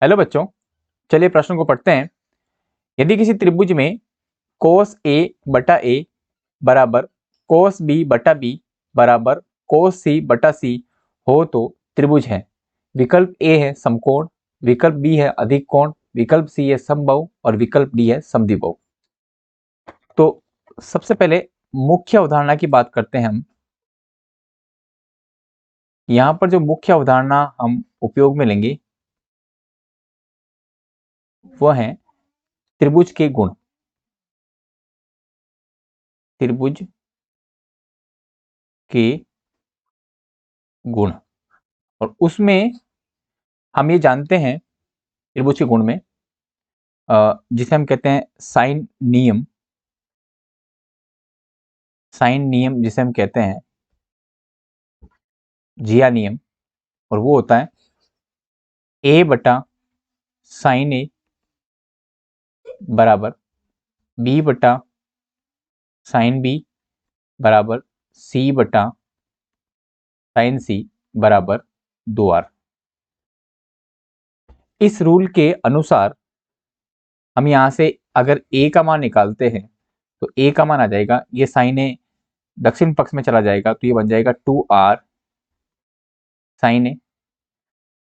Hello बच्चों, चलिए प्रश्न को पढ़ते हैं। यदि किसी त्रिभुज में कोस ए बटा ए बराबर कोस बी बटा बी बराबर कोस सी बटा सी हो तो त्रिभुज है। विकल्प ए है समकोण, विकल्प बी है अधिक कोण, विकल्प सी है समबाहु और विकल्प डी है समद्विबाहु। तो सबसे पहले मुख्य अवधारणा की बात करते हैं हम। यहां पर जो मुख्य अवधारणा हम उपयोग में लेंगे वह है त्रिभुज के गुण। त्रिभुज के गुण, और उसमें हम ये जानते हैं त्रिभुज के गुण में जिसे हम कहते हैं साइन नियम। साइन नियम जिसे हम कहते हैं जिया नियम, और वो होता है ए बटा साइन ए बराबर बी बटा साइन बी बराबर सी बटा साइन सी बराबर 2r। इस रूल के अनुसार हम यहां से अगर a का मान निकालते हैं तो a का मान आ जाएगा, ये साइन ए दक्षिण पक्ष में चला जाएगा तो ये बन जाएगा 2r साइन ए।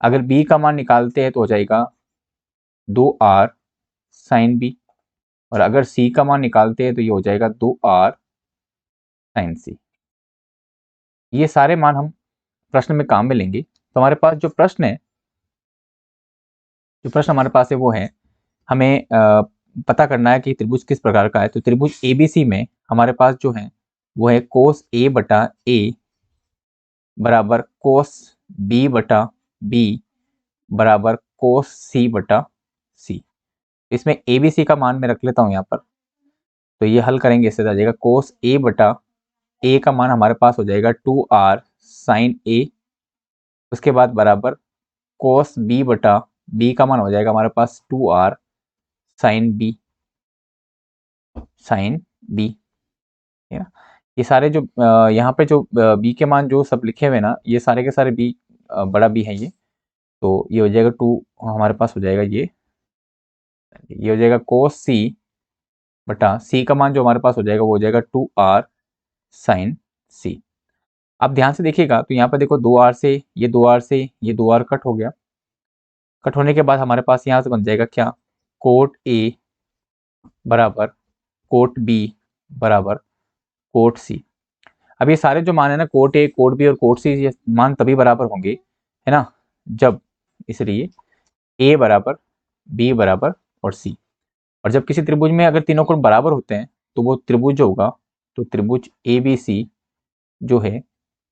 अगर b का मान निकालते हैं तो हो जाएगा 2r साइन बी, और अगर c का मान निकालते हैं तो ये हो जाएगा 2r साइन सी। ये सारे मान हम प्रश्न में काम में लेंगे। तो हमारे पास जो प्रश्न है, जो प्रश्न हमारे पास है वो है, हमें पता करना है कि त्रिभुज किस प्रकार का है। तो त्रिभुज एबीसी में हमारे पास जो है वो है कोस ए बटा ए बराबर कोस बी बटा बी बराबर कोस सी बटा सी। इसमें एबीसी का मान मैं रख लेता हूं यहाँ पर। तो ये हल करेंगे, इससे आ जाएगा कोस ए बटा ए का मान हमारे पास हो जाएगा 2r साइन ए, उसके बाद बराबर कोस बी बटा बी का मान हो जाएगा हमारे पास 2r sine b, sine b है ना। ये सारे जो यहाँ पे जो बी के मान जो सब लिखे हुए ना, ये सारे के सारे बी बड़ा बी है ये। तो ये हो जाएगा 2, हमारे पास हो जाएगा ये हो जाएगा कोस सी बटा सी का मान जो हमारे पास हो जाएगा वो हो जाएगा 2r साइन सी। अब ध्यान से देखिएगा तो यहाँ पर देखो 2r से ये 2r से ये 2r कट हो गया। कट होने के बाद हमारे पास यहाँ से बन जाएगा क्या, कोट ए बराबर कोट बी बराबर कोट सी। अब ये सारे जो मान है ना, कोट ए कोट बी और कोट सी, ये मान तभी बराबर होंगे है ना जब, इसलिए ए बराबर बी बराबर और सी। और जब किसी त्रिभुज में अगर तीनों कोण बराबर होते हैं तो वो त्रिभुज जो होगा, तो त्रिभुज ए बी सी जो है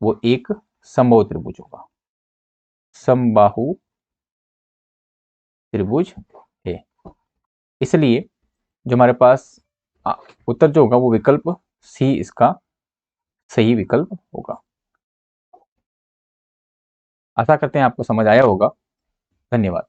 वो एक समबाहु त्रिभुज होगा। समबाहु त्रिभुज है। इसलिए जो हमारे पास उत्तर जो होगा वो विकल्प सी इसका सही विकल्प होगा। आशा करते हैं आपको समझ आया होगा। धन्यवाद।